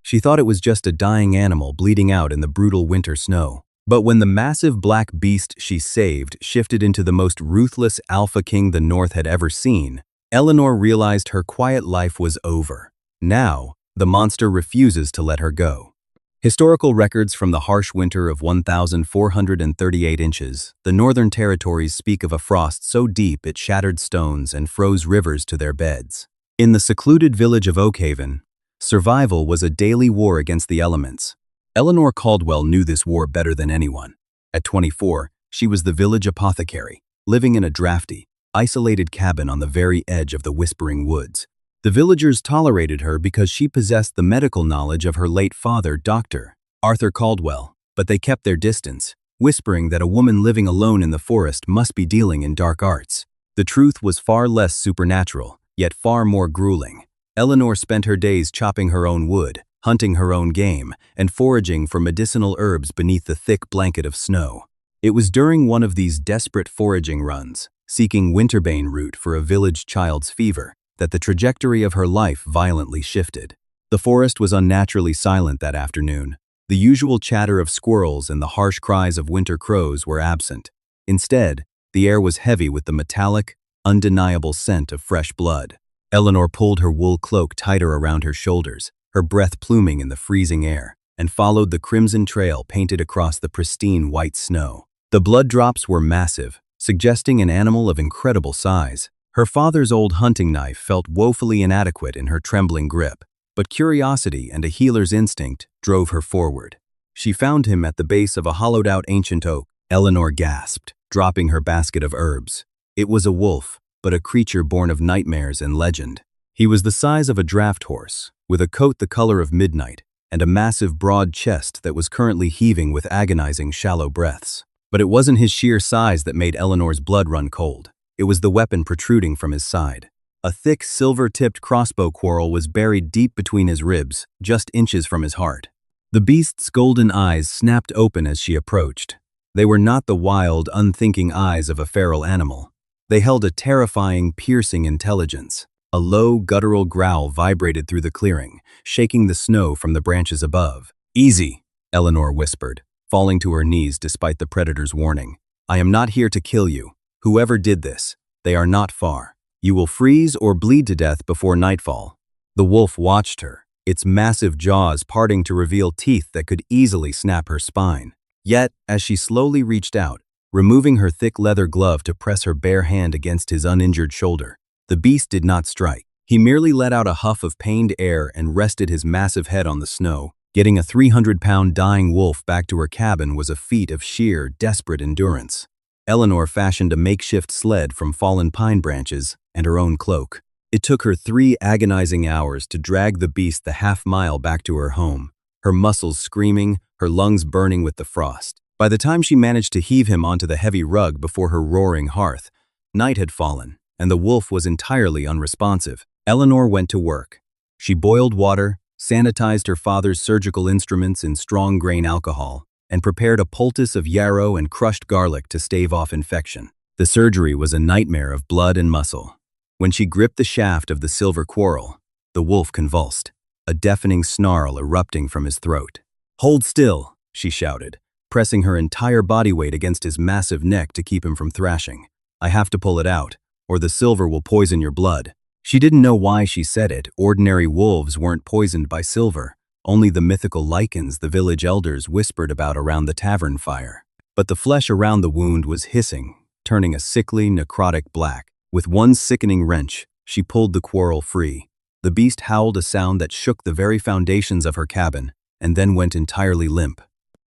She thought it was just a dying animal bleeding out in the brutal winter snow. But when the massive black beast she saved shifted into the most ruthless alpha king the North had ever seen, Eleanor realized her quiet life was over. Now, the monster refuses to let her go. Historical records from the harsh winter of 1,438 inches, the Northern Territories speak of a frost so deep it shattered stones and froze rivers to their beds. In the secluded village of Oakhaven, survival was a daily war against the elements. Eleanor Caldwell knew this war better than anyone. At 24, she was the village apothecary, living in a drafty, isolated cabin on the very edge of the Whispering Woods. The villagers tolerated her because she possessed the medical knowledge of her late father, Dr. Arthur Caldwell, but they kept their distance, whispering that a woman living alone in the forest must be dealing in dark arts. The truth was far less supernatural, yet far more grueling. Eleanor spent her days chopping her own wood, hunting her own game, and foraging for medicinal herbs beneath the thick blanket of snow. It was during one of these desperate foraging runs, seeking winterbane root for a village child's fever, that the trajectory of her life violently shifted. The forest was unnaturally silent that afternoon. The usual chatter of squirrels and the harsh cries of winter crows were absent. Instead, the air was heavy with the metallic, undeniable scent of fresh blood. Eleanor pulled her wool cloak tighter around her shoulders, her breath pluming in the freezing air, and followed the crimson trail painted across the pristine white snow. The blood drops were massive, suggesting an animal of incredible size. Her father's old hunting knife felt woefully inadequate in her trembling grip, but curiosity and a healer's instinct drove her forward. She found him at the base of a hollowed-out ancient oak. Eleanor gasped, dropping her basket of herbs. It was a wolf, but a creature born of nightmares and legend. He was the size of a draft horse, with a coat the color of midnight, and a massive broad chest that was currently heaving with agonizing shallow breaths. But it wasn't his sheer size that made Eleanor's blood run cold. It was the weapon protruding from his side. A thick, silver-tipped crossbow quarrel was buried deep between his ribs, just inches from his heart. The beast's golden eyes snapped open as she approached. They were not the wild, unthinking eyes of a feral animal. They held a terrifying, piercing intelligence. A low, guttural growl vibrated through the clearing, shaking the snow from the branches above. "Easy," Eleanor whispered, falling to her knees despite the predator's warning. "I am not here to kill you. Whoever did this, they are not far. You will freeze or bleed to death before nightfall." The wolf watched her, its massive jaws parting to reveal teeth that could easily snap her spine. Yet, as she slowly reached out, removing her thick leather glove to press her bare hand against his uninjured shoulder, the beast did not strike. He merely let out a huff of pained air and rested his massive head on the snow. Getting a 300-pound dying wolf back to her cabin was a feat of sheer, desperate endurance. Eleanor fashioned a makeshift sled from fallen pine branches and her own cloak. It took her 3 agonizing hours to drag the beast the half-mile back to her home, her muscles screaming, her lungs burning with the frost. By the time she managed to heave him onto the heavy rug before her roaring hearth, night had fallen, and the wolf was entirely unresponsive. Eleanor went to work. She boiled water, sanitized her father's surgical instruments in strong grain alcohol, and prepared a poultice of yarrow and crushed garlic to stave off infection. The surgery was a nightmare of blood and muscle. When she gripped the shaft of the silver quarrel, the wolf convulsed, a deafening snarl erupting from his throat. "Hold still," she shouted, pressing her entire body weight against his massive neck to keep him from thrashing. "I have to pull it out, or the silver will poison your blood." She didn't know why she said it. Ordinary wolves weren't poisoned by silver, only the mythical lichens the village elders whispered about around the tavern fire. But the flesh around the wound was hissing, turning a sickly, necrotic black. With one sickening wrench, she pulled the quarrel free. The beast howled a sound that shook the very foundations of her cabin, and then went entirely limp.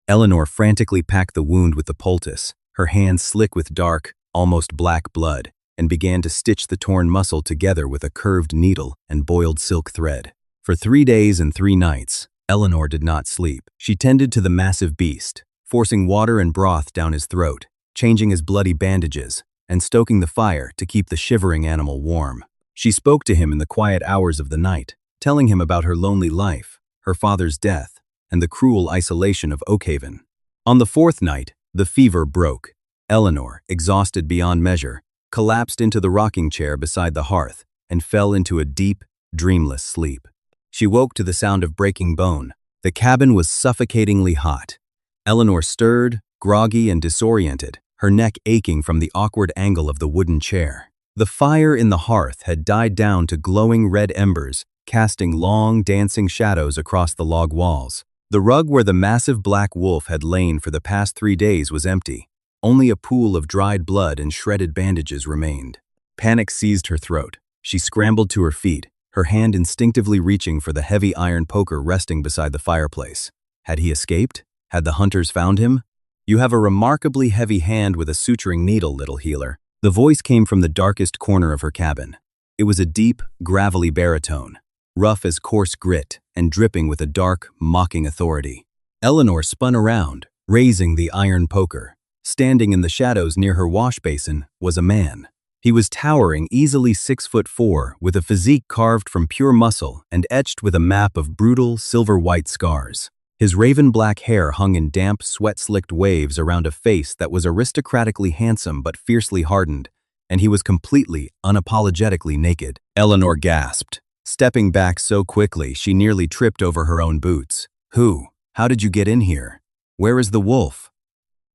Eleanor frantically packed the wound with the poultice, her hands slick with dark, almost black blood, and began to stitch the torn muscle together with a curved needle and boiled silk thread. For 3 days and 3 nights, Eleanor did not sleep. She tended to the massive beast, forcing water and broth down his throat, changing his bloody bandages, and stoking the fire to keep the shivering animal warm. She spoke to him in the quiet hours of the night, telling him about her lonely life, her father's death, and the cruel isolation of Oakhaven. On the 4th night, the fever broke. Eleanor, exhausted beyond measure, collapsed into the rocking chair beside the hearth and fell into a deep, dreamless sleep. She woke to the sound of breaking bone. The cabin was suffocatingly hot. Eleanor stirred, groggy and disoriented, her neck aching from the awkward angle of the wooden chair. The fire in the hearth had died down to glowing red embers, casting long, dancing shadows across the log walls. The rug where the massive black wolf had lain for the past 3 days was empty. Only a pool of dried blood and shredded bandages remained. Panic seized her throat. She scrambled to her feet, her hand instinctively reaching for the heavy iron poker resting beside the fireplace. Had he escaped? Had the hunters found him? "You have a remarkably heavy hand with a suturing needle, little healer." The voice came from the darkest corner of her cabin. It was a deep, gravelly baritone, rough as coarse grit and dripping with a dark, mocking authority. Eleanor spun around, raising the iron poker. Standing in the shadows near her wash basin was a man. He was towering, easily 6'4", with a physique carved from pure muscle and etched with a map of brutal, silver-white scars. His raven-black hair hung in damp, sweat-slicked waves around a face that was aristocratically handsome but fiercely hardened, and he was completely, unapologetically naked. Eleanor gasped, stepping back so quickly she nearly tripped over her own boots. "Who? How did you get in here? Where is the wolf?"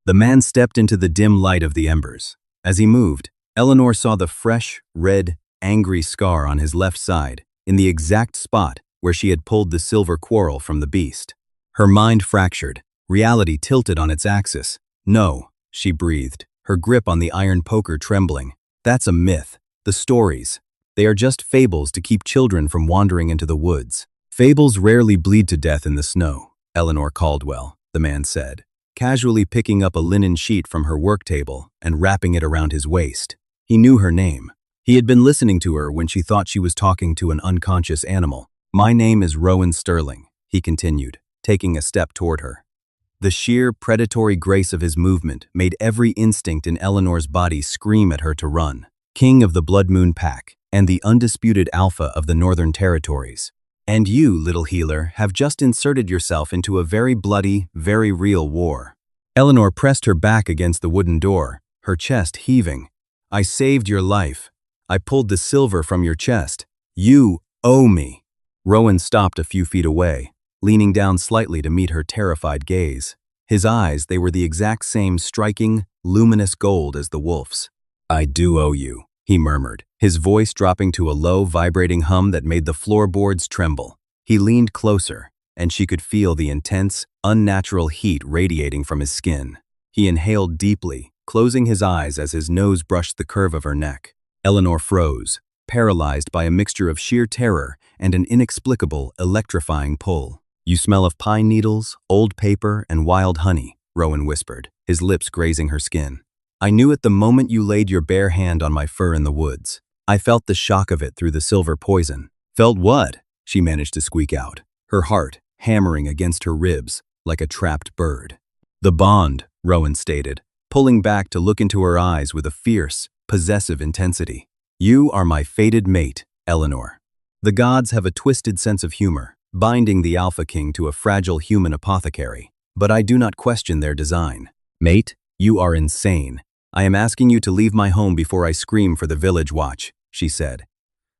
The man stepped into the dim light of the embers. As he moved, Eleanor saw the fresh, red, angry scar on his left side, in the exact spot where she had pulled the silver quarrel from the beast. Her mind fractured, reality tilted on its axis. "No," she breathed, her grip on the iron poker trembling. "That's a myth. The stories. They are just fables to keep children from wandering into the woods." "Fables rarely bleed to death in the snow," Eleanor Caldwell, the man said, casually picking up a linen sheet from her work table and wrapping it around his waist. He knew her name. He had been listening to her when she thought she was talking to an unconscious animal. "My name is Rowan Sterling," he continued, taking a step toward her. The sheer, predatory grace of his movement made every instinct in Eleanor's body scream at her to run. King of the Blood Moon Pack and the undisputed alpha of the Northern Territories. "And you, little healer, have just inserted yourself into a very bloody, very real war." Eleanor pressed her back against the wooden door, her chest heaving. "I saved your life. I pulled the silver from your chest. You owe me." Rowan stopped a few feet away, leaning down slightly to meet her terrified gaze. His eyes, they were the exact same striking, luminous gold as the wolf's. "I do owe you," he murmured, his voice dropping to a low, vibrating hum that made the floorboards tremble. He leaned closer, and she could feel the intense, unnatural heat radiating from his skin. He inhaled deeply, closing his eyes as his nose brushed the curve of her neck. Eleanor froze, paralyzed by a mixture of sheer terror and an inexplicable, electrifying pull. "You smell of pine needles, old paper, and wild honey," Rowan whispered, his lips grazing her skin. "I knew it the moment you laid your bare hand on my fur in the woods. I felt the shock of it through the silver poison." "Felt what?" she managed to squeak out, her heart hammering against her ribs like a trapped bird. "The bond," Rowan stated, pulling back to look into her eyes with a fierce, possessive intensity. "You are my fated mate, Eleanor. The gods have a twisted sense of humor, binding the Alpha King to a fragile human apothecary, but I do not question their design. Mate, you are insane. I am asking you to leave my home before I scream for the village watch," she said,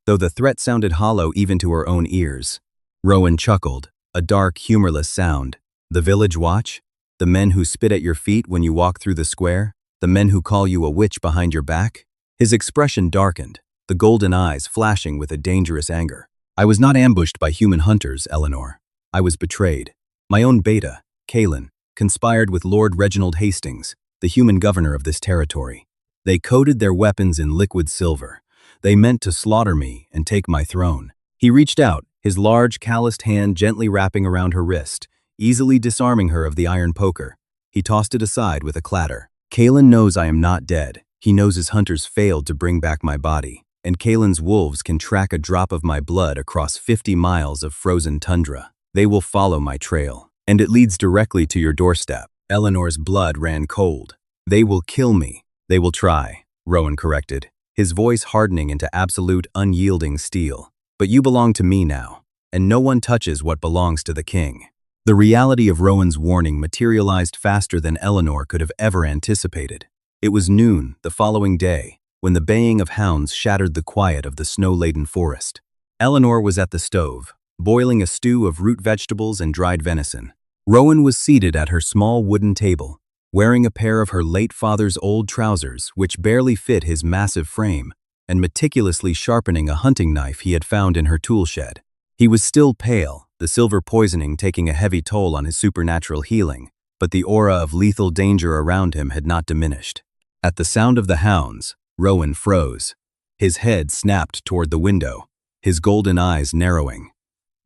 though the threat sounded hollow even to her own ears. Rowan chuckled, a dark, humorless sound. "The village watch? The men who spit at your feet when you walk through the square? The men who call you a witch behind your back?" His expression darkened, the golden eyes flashing with a dangerous anger. "I was not ambushed by human hunters, Eleanor. I was betrayed. My own beta, Kaelin, conspired with Lord Reginald Hastings, the human governor of this territory. They coated their weapons in liquid silver. They meant to slaughter me and take my throne." He reached out, his large, calloused hand gently wrapping around her wrist, easily disarming her of the iron poker. He tossed it aside with a clatter. "Kaelin knows I am not dead. He knows his hunters failed to bring back my body, and Kaelin's wolves can track a drop of my blood across 50 miles of frozen tundra. They will follow my trail, and it leads directly to your doorstep." Eleanor's blood ran cold. "They will kill me. They will try," Rowan corrected, his voice hardening into absolute, unyielding steel. "But you belong to me now, and no one touches what belongs to the king." The reality of Rowan's warning materialized faster than Eleanor could have ever anticipated. It was noon the following day, when the baying of hounds shattered the quiet of the snow-laden forest. Eleanor was at the stove, boiling a stew of root vegetables and dried venison. Rowan was seated at her small wooden table, wearing a pair of her late father's old trousers which barely fit his massive frame, and meticulously sharpening a hunting knife he had found in her tool shed. He was still pale, the silver poisoning taking a heavy toll on his supernatural healing, but the aura of lethal danger around him had not diminished. At the sound of the hounds, Rowan froze. His head snapped toward the window, his golden eyes narrowing.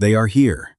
"They are here."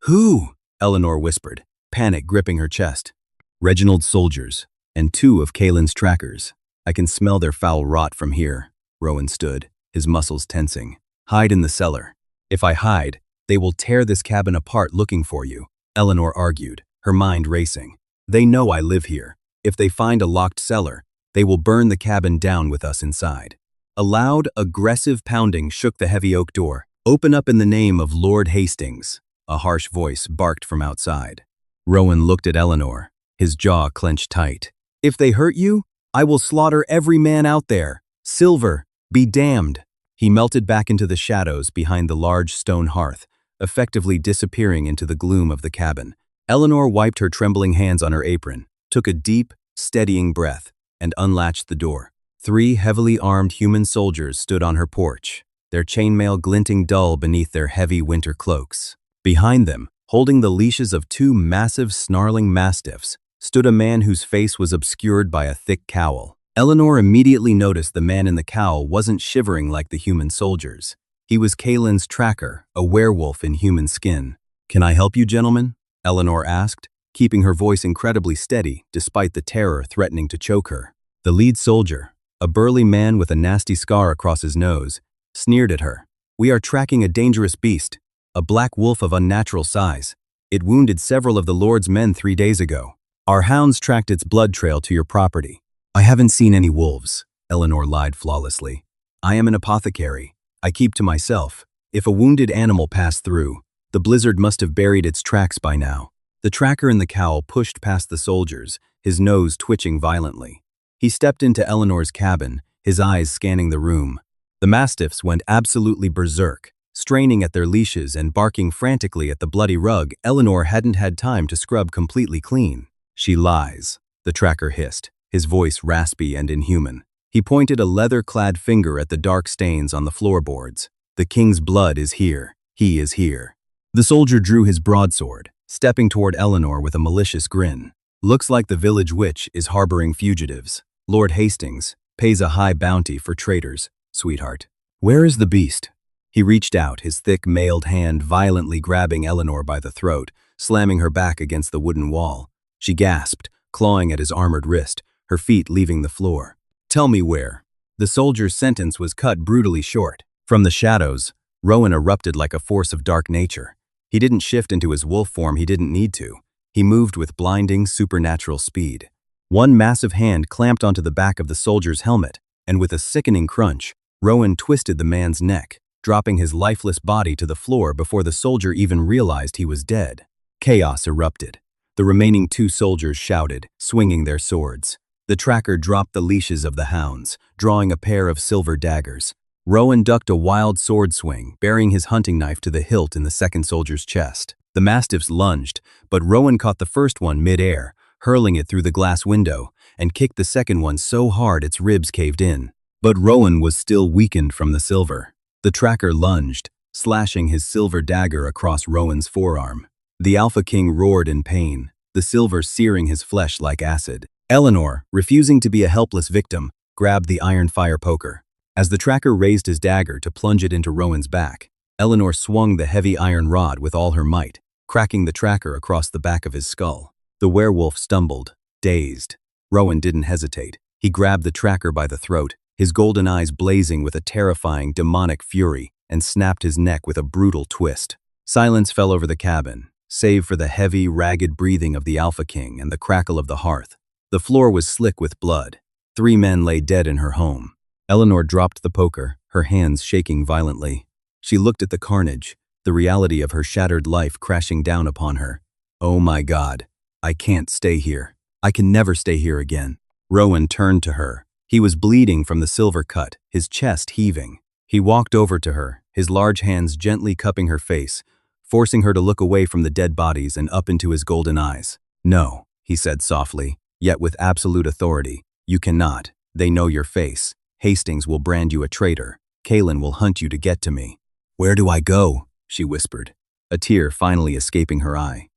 "Who?" Eleanor whispered, panic gripping her chest. "Reginald's soldiers, and 2 of Kaelin's trackers. I can smell their foul rot from here." Rowan stood, his muscles tensing. "Hide in the cellar. If I hide, they will tear this cabin apart looking for you," Eleanor argued, her mind racing. "They know I live here. If they find a locked cellar, they will burn the cabin down with us inside." A loud, aggressive pounding shook the heavy oak door. "Open up in the name of Lord Hastings," a harsh voice barked from outside. Rowan looked at Eleanor, his jaw clenched tight. "If they hurt you, I will slaughter every man out there. Silver, be damned." He melted back into the shadows behind the large stone hearth, effectively disappearing into the gloom of the cabin. Eleanor wiped her trembling hands on her apron, took a deep, steadying breath, and unlatched the door. 3 heavily armed human soldiers stood on her porch, their chainmail glinting dull beneath their heavy winter cloaks. Behind them, holding the leashes of 2 massive snarling mastiffs, stood a man whose face was obscured by a thick cowl. Eleanor immediately noticed the man in the cowl wasn't shivering like the human soldiers. He was Kaelin's tracker, a werewolf in human skin. "Can I help you, gentlemen?" Eleanor asked, keeping her voice incredibly steady despite the terror threatening to choke her. The lead soldier, a burly man with a nasty scar across his nose, sneered at her. "We are tracking a dangerous beast, a black wolf of unnatural size. It wounded several of the Lord's men 3 days ago. Our hounds tracked its blood trail to your property." "I haven't seen any wolves," Eleanor lied flawlessly. "I am an apothecary. I keep to myself. If a wounded animal passed through, the blizzard must have buried its tracks by now." The tracker in the cowl pushed past the soldiers, his nose twitching violently. He stepped into Eleanor's cabin, his eyes scanning the room. The mastiffs went absolutely berserk, straining at their leashes and barking frantically at the bloody rug Eleanor hadn't had time to scrub completely clean. "She lies," the tracker hissed, his voice raspy and inhuman. He pointed a leather-clad finger at the dark stains on the floorboards. "The king's blood is here. He is here." The soldier drew his broadsword, stepping toward Eleanor with a malicious grin. "Looks like the village witch is harboring fugitives. Lord Hastings pays a high bounty for traitors, sweetheart. Where is the beast?" He reached out, his thick, mailed hand violently grabbing Eleanor by the throat, slamming her back against the wooden wall. She gasped, clawing at his armored wrist, her feet leaving the floor. "Tell me where." The soldier's sentence was cut brutally short. From the shadows, Rowan erupted like a force of dark nature. He didn't shift into his wolf form he didn't need to. He moved with blinding, supernatural speed. One massive hand clamped onto the back of the soldier's helmet, and with a sickening crunch, Rowan twisted the man's neck, dropping his lifeless body to the floor before the soldier even realized he was dead. Chaos erupted. The remaining 2 soldiers shouted, swinging their swords. The tracker dropped the leashes of the hounds, drawing a pair of silver daggers. Rowan ducked a wild sword swing, burying his hunting knife to the hilt in the second soldier's chest. The mastiffs lunged, but Rowan caught the first one mid-air, hurling it through the glass window, and kicked the second one so hard its ribs caved in. But Rowan was still weakened from the silver. The tracker lunged, slashing his silver dagger across Rowan's forearm. The Alpha King roared in pain, the silver searing his flesh like acid. Eleanor, refusing to be a helpless victim, grabbed the iron fire poker. As the tracker raised his dagger to plunge it into Rowan's back, Eleanor swung the heavy iron rod with all her might, cracking the tracker across the back of his skull. The werewolf stumbled, dazed. Rowan didn't hesitate. He grabbed the tracker by the throat, his golden eyes blazing with a terrifying, demonic fury, and snapped his neck with a brutal twist. Silence fell over the cabin, save for the heavy, ragged breathing of the Alpha King and the crackle of the hearth. The floor was slick with blood. 3 men lay dead in her home. Eleanor dropped the poker, her hands shaking violently. She looked at the carnage, the reality of her shattered life crashing down upon her. "Oh my God, I can't stay here. I can never stay here again." Rowan turned to her. He was bleeding from the silver cut, his chest heaving. He walked over to her, his large hands gently cupping her face, forcing her to look away from the dead bodies and up into his golden eyes. "No," he said softly, yet with absolute authority. "You cannot. They know your face. Hastings will brand you a traitor. Kaelin will hunt you to get to me." "Where do I go?" she whispered, a tear finally escaping her eye.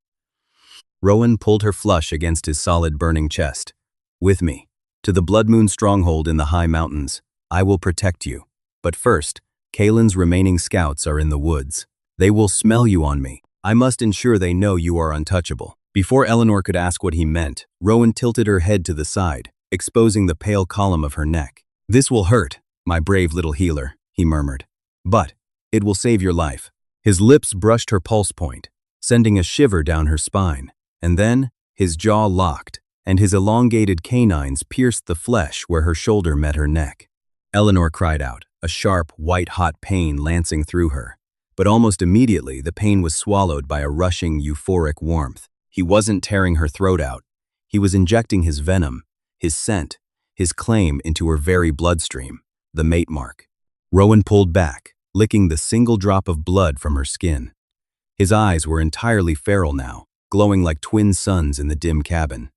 Rowan pulled her flush against his solid, burning chest. "With me. To the Blood Moon stronghold in the high mountains. I will protect you. But first, Kaelin's remaining scouts are in the woods. They will smell you on me. I must ensure they know you are untouchable." Before Eleanor could ask what he meant, Rowan tilted her head to the side, exposing the pale column of her neck. "This will hurt, my brave little healer," he murmured. "But it will save your life." His lips brushed her pulse point, sending a shiver down her spine. And then, his jaw locked, and his elongated canines pierced the flesh where her shoulder met her neck. Eleanor cried out, a sharp, white-hot pain lancing through her. But almost immediately, the pain was swallowed by a rushing, euphoric warmth. He wasn't tearing her throat out. He was injecting his venom, his scent, his claim into her very bloodstream, the mate mark. Rowan pulled back, licking the single drop of blood from her skin. His eyes were entirely feral now, glowing like twin suns in the dim cabin.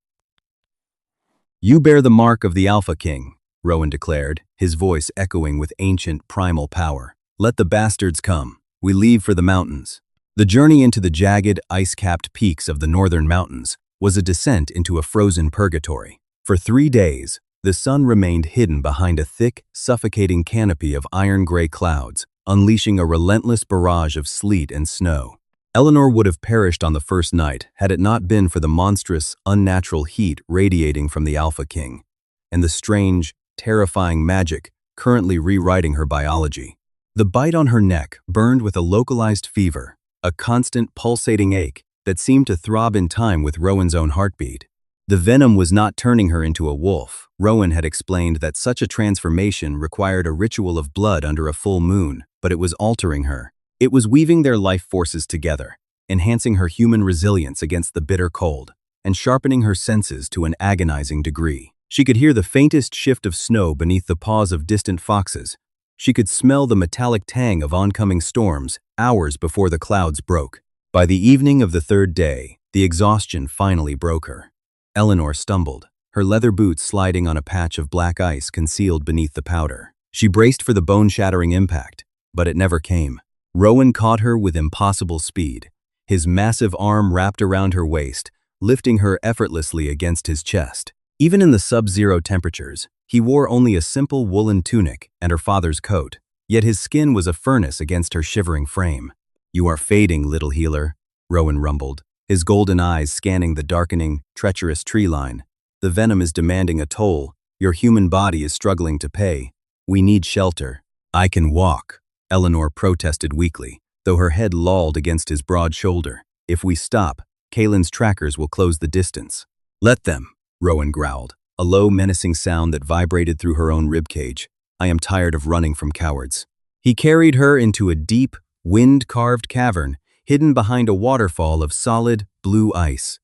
"You bear the mark of the Alpha King," Rowan declared, his voice echoing with ancient, primal power. "Let the bastards come. We leave for the mountains." The journey into the jagged, ice-capped peaks of the northern mountains was a descent into a frozen purgatory. For 3 days, the sun remained hidden behind a thick, suffocating canopy of iron-gray clouds, unleashing a relentless barrage of sleet and snow. Eleanor would have perished on the first night had it not been for the monstrous, unnatural heat radiating from the Alpha King, and the strange, terrifying magic currently rewriting her biology. The bite on her neck burned with a localized fever, a constant pulsating ache that seemed to throb in time with Rowan's own heartbeat. The venom was not turning her into a wolf. Rowan had explained that such a transformation required a ritual of blood under a full moon, but it was altering her. It was weaving their life forces together, enhancing her human resilience against the bitter cold, and sharpening her senses to an agonizing degree. She could hear the faintest shift of snow beneath the paws of distant foxes. She could smell the metallic tang of oncoming storms hours before the clouds broke. By the evening of the third day, the exhaustion finally broke her. Eleanor stumbled, her leather boots sliding on a patch of black ice concealed beneath the powder. She braced for the bone-shattering impact, but it never came. Rowan caught her with impossible speed, his massive arm wrapped around her waist, lifting her effortlessly against his chest. Even in the sub-zero temperatures, he wore only a simple woolen tunic and her father's coat, yet his skin was a furnace against her shivering frame. "You are fading, little healer," Rowan rumbled, his golden eyes scanning the darkening, treacherous tree line. "The venom is demanding a toll. Your human body is struggling to pay. We need shelter." "I can walk," Eleanor protested weakly, though her head lolled against his broad shoulder. "If we stop, Kaelin's trackers will close the distance." "Let them," Rowan growled, a low, menacing sound that vibrated through her own ribcage. "I am tired of running from cowards." He carried her into a deep, wind-carved cavern, hidden behind a waterfall of solid, blue ice.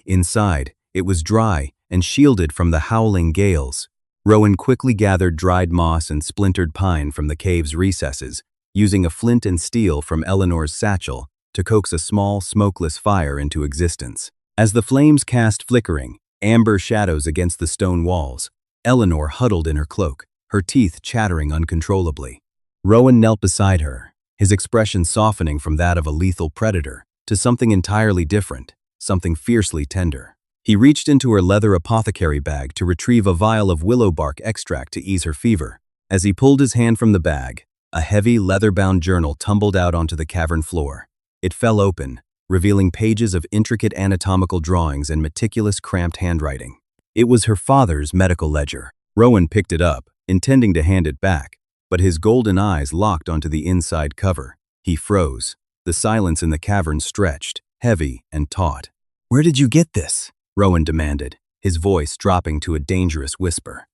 Inside, it was dry and shielded from the howling gales. Rowan quickly gathered dried moss and splintered pine from the cave's recesses, using a flint and steel from Eleanor's satchel to coax a small, smokeless fire into existence. As the flames cast flickering, amber shadows against the stone walls, Eleanor huddled in her cloak, her teeth chattering uncontrollably. Rowan knelt beside her, his expression softening from that of a lethal predator to something entirely different, something fiercely tender. He reached into her leather apothecary bag to retrieve a vial of willow bark extract to ease her fever. As he pulled his hand from the bag, a heavy, leather-bound journal tumbled out onto the cavern floor. It fell open, revealing pages of intricate anatomical drawings and meticulous, cramped handwriting. It was her father's medical ledger. Rowan picked it up, intending to hand it back, but his golden eyes locked onto the inside cover. He froze. The silence in the cavern stretched, heavy and taut. "Where did you get this?" Rowan demanded, his voice dropping to a dangerous whisper.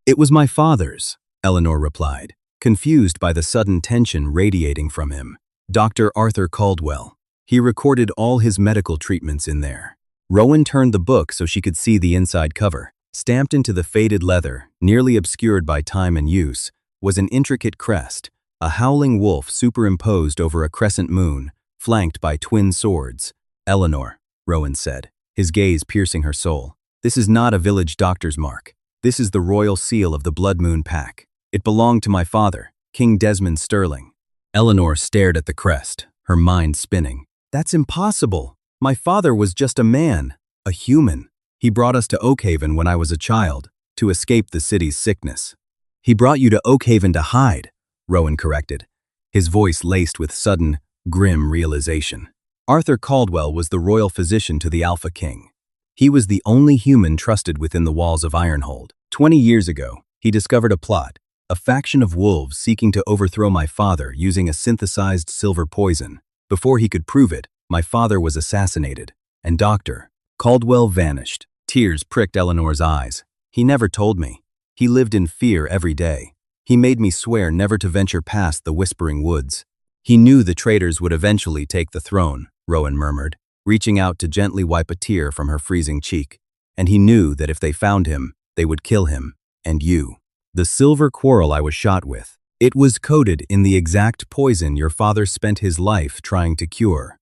"It was my father's," Eleanor replied, confused by the sudden tension radiating from him. "Dr. Arthur Caldwell. He recorded all his medical treatments in there." Rowan turned the book so she could see the inside cover. Stamped into the faded leather, nearly obscured by time and use, was an intricate crest, a howling wolf superimposed over a crescent moon, flanked by twin swords. "Eleanor," Rowan said, his gaze piercing her soul. "This is not a village doctor's mark. This is the royal seal of the Blood Moon Pack. It belonged to my father, King Desmond Sterling." Eleanor stared at the crest, her mind spinning. "That's impossible. My father was just a man, a human. He brought us to Oakhaven when I was a child, to escape the city's sickness." "He brought you to Oakhaven to hide," Rowan corrected, his voice laced with sudden, grim realization. Arthur Caldwell was the royal physician to the Alpha King. He was the only human trusted within the walls of Ironhold. 20 years ago, he discovered a plot, a faction of wolves seeking to overthrow my father using a synthesized silver poison. Before he could prove it, my father was assassinated, and Dr. Caldwell vanished. Tears pricked Eleanor's eyes. "He never told me. He lived in fear every day. He made me swear never to venture past the Whispering Woods." "He knew the traitors would eventually take the throne," Rowan murmured, reaching out to gently wipe a tear from her freezing cheek. "And he knew that if they found him, they would kill him, and you. The silver quarrel I was shot with, it was coated in the exact poison your father spent his life trying to cure.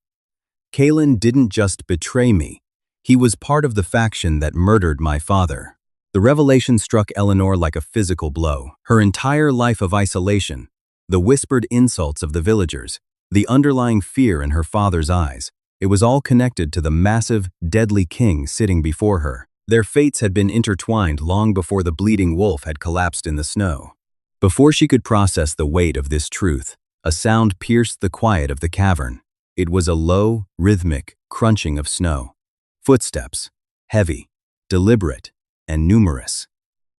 Kalen didn't just betray me. He was part of the faction that murdered my father." The revelation struck Eleanor like a physical blow. Her entire life of isolation, the whispered insults of the villagers, the underlying fear in her father's eyes, it was all connected to the massive, deadly king sitting before her. Their fates had been intertwined long before the bleeding wolf had collapsed in the snow. Before she could process the weight of this truth, a sound pierced the quiet of the cavern. It was a low, rhythmic crunching of snow. Footsteps, heavy, deliberate, and numerous.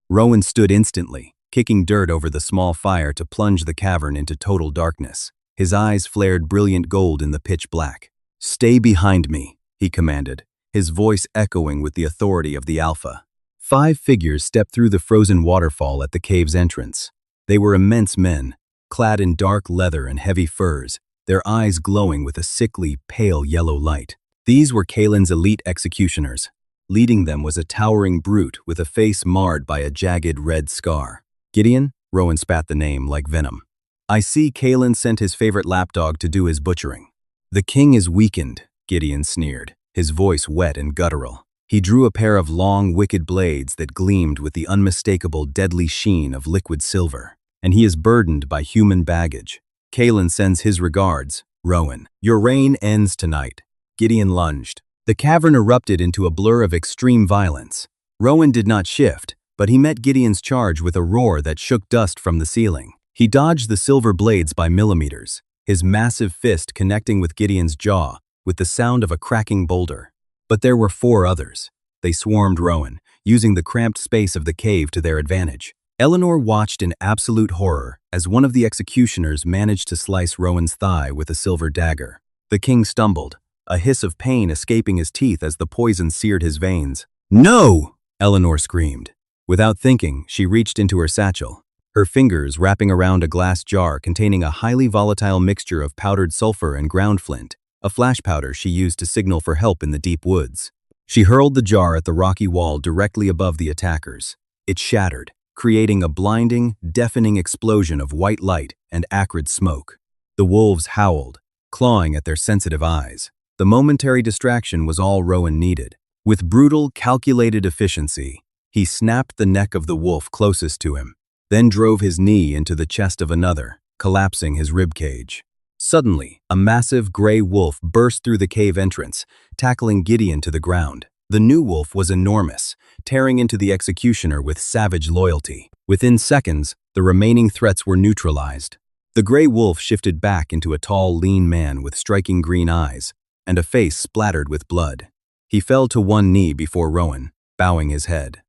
Rowan stood instantly, kicking dirt over the small fire to plunge the cavern into total darkness. His eyes flared brilliant gold in the pitch black. "Stay behind me," he commanded, his voice echoing with the authority of the Alpha. 5 figures stepped through the frozen waterfall at the cave's entrance. They were immense men, clad in dark leather and heavy furs, their eyes glowing with a sickly, pale yellow light. These were Kalen's elite executioners. Leading them was a towering brute with a face marred by a jagged red scar. "Gideon?" Rowan spat the name like venom. "I see Kalen sent his favorite lapdog to do his butchering." "The king is weakened," Gideon sneered, his voice wet and guttural. He drew a pair of long, wicked blades that gleamed with the unmistakable deadly sheen of liquid silver. "And he is burdened by human baggage. Kalen sends his regards, Rowan. Your reign ends tonight." Gideon lunged. The cavern erupted into a blur of extreme violence. Rowan did not shift, but he met Gideon's charge with a roar that shook dust from the ceiling. He dodged the silver blades by millimeters, his massive fist connecting with Gideon's jaw with the sound of a cracking boulder. But there were 4 others. They swarmed Rowan, using the cramped space of the cave to their advantage. Eleanor watched in absolute horror as one of the executioners managed to slice Rowan's thigh with a silver dagger. The king stumbled, a hiss of pain escaping his teeth as the poison seared his veins. "No!" Eleanor screamed. Without thinking, she reached into her satchel, her fingers wrapping around a glass jar containing a highly volatile mixture of powdered sulfur and ground flint, a flash powder she used to signal for help in the deep woods. She hurled the jar at the rocky wall directly above the attackers. It shattered, creating a blinding, deafening explosion of white light and acrid smoke. The wolves howled, clawing at their sensitive eyes. The momentary distraction was all Rowan needed. With brutal, calculated efficiency, he snapped the neck of the wolf closest to him, then drove his knee into the chest of another, collapsing his ribcage. Suddenly, a massive gray wolf burst through the cave entrance, tackling Gideon to the ground. The new wolf was enormous, tearing into the executioner with savage loyalty. Within seconds, the remaining threats were neutralized. The gray wolf shifted back into a tall, lean man with striking green eyes and a face splattered with blood. He fell to one knee before Rowan, bowing his head.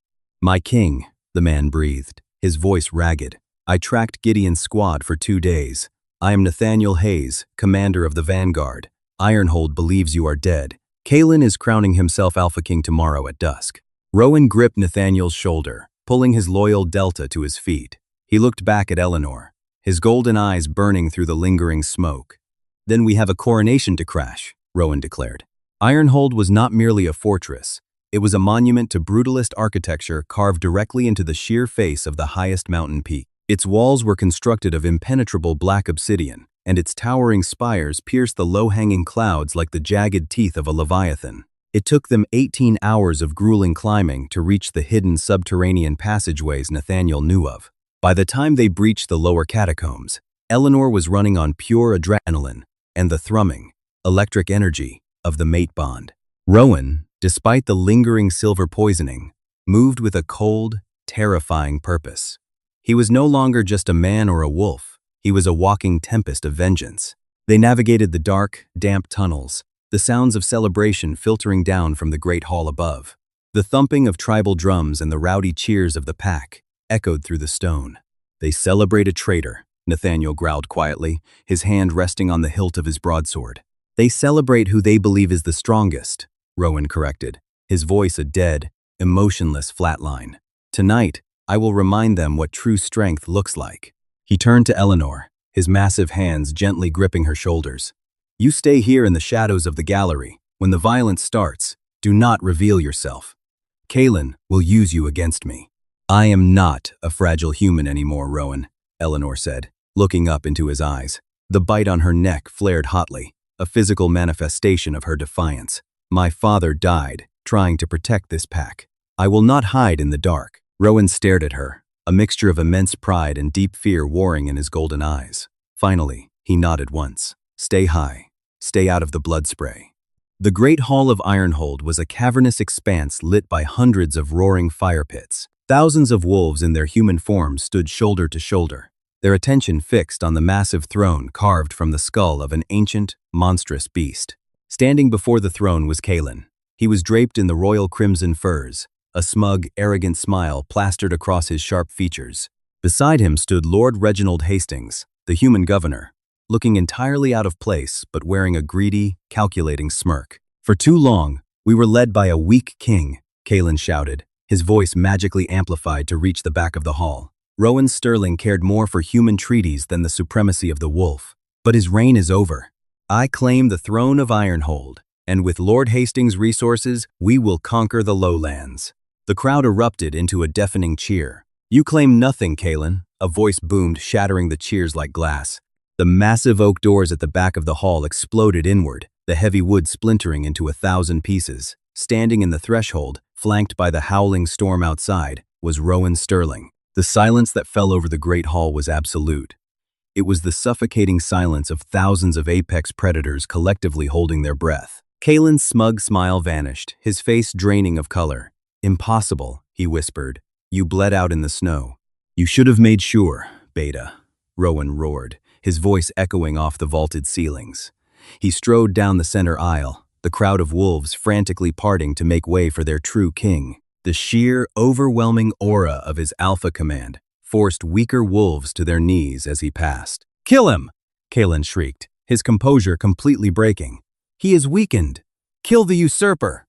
"My king," the man breathed, his voice ragged. "I tracked Gideon's squad for 2 days. I am Nathaniel Hayes, commander of the Vanguard. Ironhold believes you are dead. Kalen is crowning himself Alpha King tomorrow at dusk." Rowan gripped Nathaniel's shoulder, pulling his loyal Delta to his feet. He looked back at Eleanor, his golden eyes burning through the lingering smoke. "Then we have a coronation to crash," Rowan declared. Ironhold was not merely a fortress. It was a monument to brutalist architecture carved directly into the sheer face of the highest mountain peak. Its walls were constructed of impenetrable black obsidian, and its towering spires pierced the low-hanging clouds like the jagged teeth of a leviathan. It took them 18 hours of grueling climbing to reach the hidden subterranean passageways Nathaniel knew of. By the time they breached the lower catacombs, Eleanor was running on pure adrenaline and the thrumming, electric energy of the mate bond. Rowan, despite the lingering silver poisoning, moved with a cold, terrifying purpose. He was no longer just a man or a wolf. He was a walking tempest of vengeance. They navigated the dark, damp tunnels, the sounds of celebration filtering down from the great hall above. The thumping of tribal drums and the rowdy cheers of the pack echoed through the stone. "They celebrate a traitor," Nathaniel growled quietly, his hand resting on the hilt of his broadsword. "They celebrate who they believe is the strongest," Rowan corrected, his voice a dead, emotionless flatline. "Tonight, I will remind them what true strength looks like." He turned to Eleanor, his massive hands gently gripping her shoulders. "You stay here in the shadows of the gallery. When the violence starts, do not reveal yourself. Kaelin will use you against me." "I am not a fragile human anymore, Rowan," Eleanor said, looking up into his eyes. The bite on her neck flared hotly, a physical manifestation of her defiance. "My father died, trying to protect this pack. I will not hide in the dark." Rowan stared at her, a mixture of immense pride and deep fear warring in his golden eyes. Finally, he nodded once. "Stay high. Stay out of the blood spray." The great hall of Ironhold was a cavernous expanse lit by hundreds of roaring fire pits. Thousands of wolves in their human forms stood shoulder to shoulder, their attention fixed on the massive throne carved from the skull of an ancient, monstrous beast. Standing before the throne was Kaelin. He was draped in the royal crimson furs, a smug, arrogant smile plastered across his sharp features. Beside him stood Lord Reginald Hastings, the human governor, looking entirely out of place but wearing a greedy, calculating smirk. "For too long, we were led by a weak king," Kaelin shouted, his voice magically amplified to reach the back of the hall. Rowan Sterling cared more for human treaties than the supremacy of the wolf. "But his reign is over. I claim the throne of Ironhold, and with Lord Hastings' resources, we will conquer the lowlands." The crowd erupted into a deafening cheer. "You claim nothing, Kaelin," a voice boomed, shattering the cheers like glass. The massive oak doors at the back of the hall exploded inward, the heavy wood splintering into 1,000 pieces. Standing in the threshold, flanked by the howling storm outside, was Rowan Sterling. The silence that fell over the great hall was absolute. It was the suffocating silence of thousands of apex predators collectively holding their breath. Kaelin's smug smile vanished, his face draining of color. "Impossible," he whispered. "You bled out in the snow." "You should have made sure, Beta," Rowan roared, his voice echoing off the vaulted ceilings. He strode down the center aisle, the crowd of wolves frantically parting to make way for their true king. The sheer, overwhelming aura of his alpha command forced weaker wolves to their knees as he passed. "Kill him!" Kaelin shrieked, his composure completely breaking. "He is weakened! Kill the usurper!"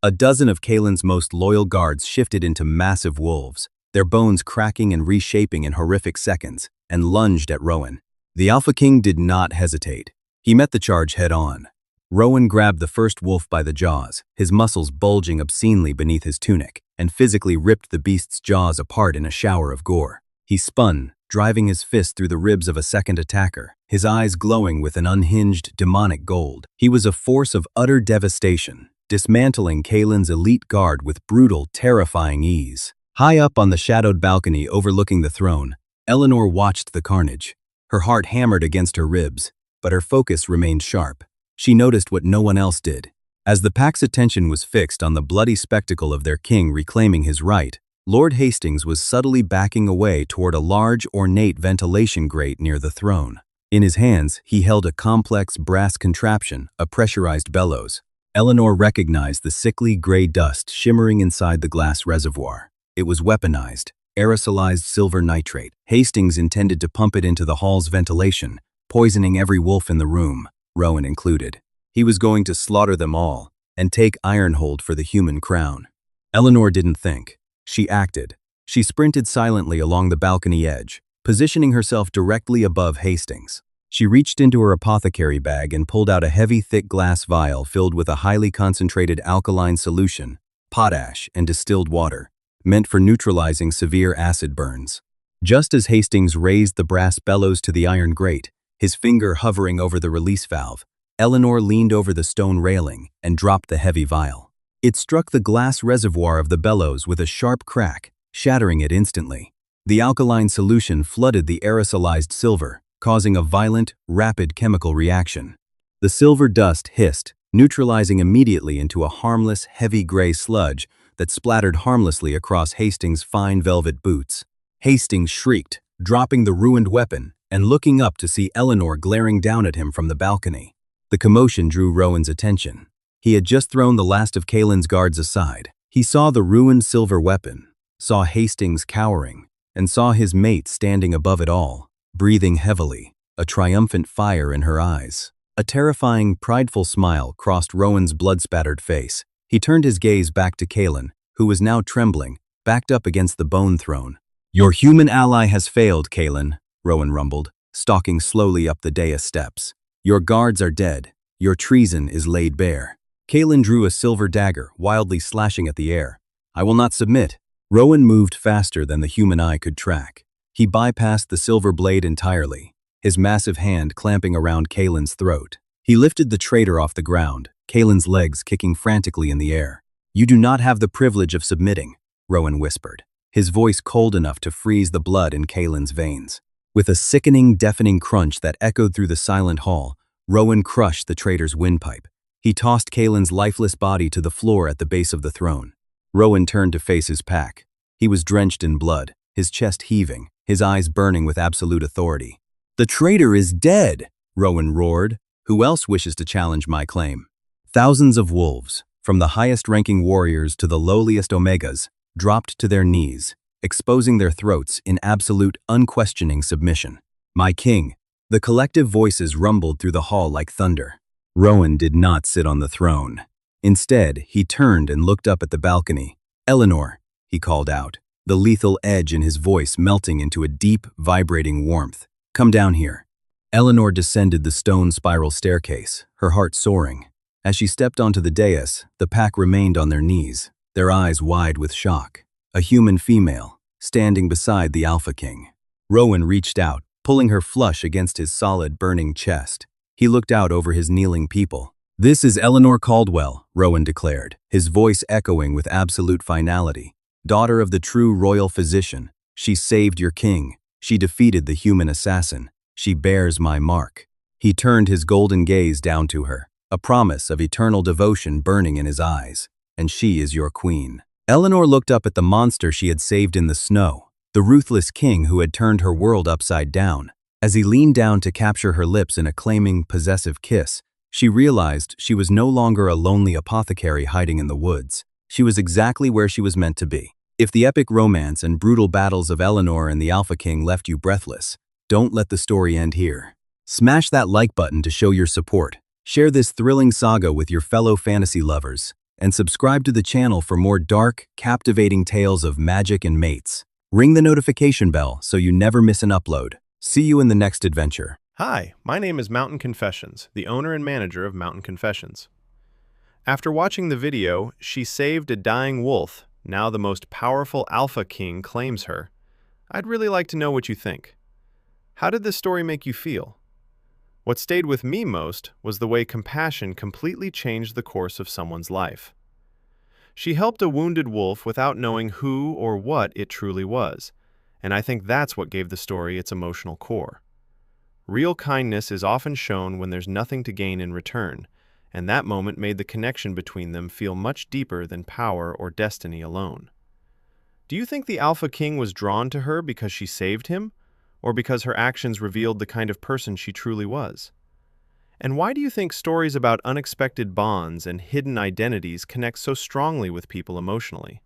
A dozen of Kaelin's most loyal guards shifted into massive wolves, their bones cracking and reshaping in horrific seconds, and lunged at Rowan. The Alpha King did not hesitate. He met the charge head-on. Rowan grabbed the first wolf by the jaws, his muscles bulging obscenely beneath his tunic, and physically ripped the beast's jaws apart in a shower of gore. He spun, driving his fist through the ribs of a second attacker, his eyes glowing with an unhinged, demonic gold. He was a force of utter devastation, dismantling Kaelin's elite guard with brutal, terrifying ease. High up on the shadowed balcony overlooking the throne, Eleanor watched the carnage. Her heart hammered against her ribs, but her focus remained sharp. She noticed what no one else did. As the pack's attention was fixed on the bloody spectacle of their king reclaiming his right, Lord Hastings was subtly backing away toward a large, ornate ventilation grate near the throne. In his hands, he held a complex brass contraption, a pressurized bellows. Eleanor recognized the sickly gray dust shimmering inside the glass reservoir. It was weaponized, aerosolized silver nitrate. Hastings intended to pump it into the hall's ventilation, poisoning every wolf in the room, Rowan included. He was going to slaughter them all and take Ironhold for the human crown. Eleanor didn't think. She acted. She sprinted silently along the balcony edge, positioning herself directly above Hastings. She reached into her apothecary bag and pulled out a heavy, thick glass vial filled with a highly concentrated alkaline solution, potash and distilled water, meant for neutralizing severe acid burns. Just as Hastings raised the brass bellows to the iron grate, his finger hovering over the release valve. Eleanor leaned over the stone railing and dropped the heavy vial. It struck the glass reservoir of the bellows with a sharp crack, shattering it instantly. The alkaline solution flooded the aerosolized silver, causing a violent, rapid chemical reaction. The silver dust hissed, neutralizing immediately into a harmless, heavy gray sludge that splattered harmlessly across Hastings' fine velvet boots. Hastings shrieked, dropping the ruined weapon and looking up to see Eleanor glaring down at him from the balcony. The commotion drew Rowan's attention. He had just thrown the last of Kaelin's guards aside. He saw the ruined silver weapon, saw Hastings cowering, and saw his mate standing above it all, breathing heavily, a triumphant fire in her eyes. A terrifying, prideful smile crossed Rowan's blood-spattered face. He turned his gaze back to Kaelin, who was now trembling, backed up against the bone throne. "Your human ally has failed, Kaelin," Rowan rumbled, stalking slowly up the dais steps. "Your guards are dead. Your treason is laid bare." Kaelin drew a silver dagger, wildly slashing at the air. "I will not submit." Rowan moved faster than the human eye could track. He bypassed the silver blade entirely, his massive hand clamping around Kaelin's throat. He lifted the traitor off the ground, Kaelin's legs kicking frantically in the air. "You do not have the privilege of submitting," Rowan whispered, his voice cold enough to freeze the blood in Kaelin's veins. With a sickening, deafening crunch that echoed through the silent hall, Rowan crushed the traitor's windpipe. He tossed Kaelin's lifeless body to the floor at the base of the throne. Rowan turned to face his pack. He was drenched in blood, his chest heaving, his eyes burning with absolute authority. "The traitor is dead!" Rowan roared. "Who else wishes to challenge my claim?" Thousands of wolves, from the highest-ranking warriors to the lowliest omegas, dropped to their knees, exposing their throats in absolute, unquestioning submission. "My king!" The collective voices rumbled through the hall like thunder. Rowan did not sit on the throne. Instead, he turned and looked up at the balcony. "Eleanor," he called out, the lethal edge in his voice melting into a deep, vibrating warmth. "Come down here." Eleanor descended the stone spiral staircase, her heart soaring. As she stepped onto the dais, the pack remained on their knees, their eyes wide with shock. A human female, standing beside the Alpha King. Rowan reached out, pulling her flush against his solid, burning chest. He looked out over his kneeling people. "This is Eleanor Caldwell," Rowan declared, his voice echoing with absolute finality. "Daughter of the true royal physician, she saved your king. She defeated the human assassin. She bears my mark." He turned his golden gaze down to her, a promise of eternal devotion burning in his eyes. "And she is your queen." Eleanor looked up at the monster she had saved in the snow, the ruthless king who had turned her world upside down. As he leaned down to capture her lips in a claiming, possessive kiss, she realized she was no longer a lonely apothecary hiding in the woods. She was exactly where she was meant to be. If the epic romance and brutal battles of Eleanor and the Alpha King left you breathless, don't let the story end here. Smash that like button to show your support. Share this thrilling saga with your fellow fantasy lovers, and subscribe to the channel for more dark, captivating tales of magic and mates. Ring the notification bell so you never miss an upload. See you in the next adventure. Hi, my name is Mountain Confessions, the owner and manager of Mountain Confessions. After watching the video, "She saved a dying wolf, now the most powerful Alpha King claims her," I'd really like to know what you think. How did this story make you feel? What stayed with me most was the way compassion completely changed the course of someone's life. She helped a wounded wolf without knowing who or what it truly was, and I think that's what gave the story its emotional core. Real kindness is often shown when there's nothing to gain in return, and that moment made the connection between them feel much deeper than power or destiny alone. Do you think the Alpha King was drawn to her because she saved him, or because her actions revealed the kind of person she truly was? And why do you think stories about unexpected bonds and hidden identities connect so strongly with people emotionally?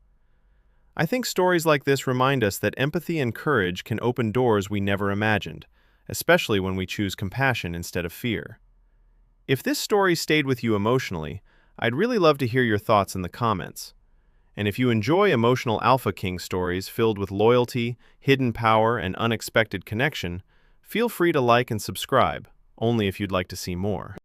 I think stories like this remind us that empathy and courage can open doors we never imagined, especially when we choose compassion instead of fear. If this story stayed with you emotionally, I'd really love to hear your thoughts in the comments. And if you enjoy emotional Alpha King stories filled with loyalty, hidden power, and unexpected connection, feel free to like and subscribe, only if you'd like to see more.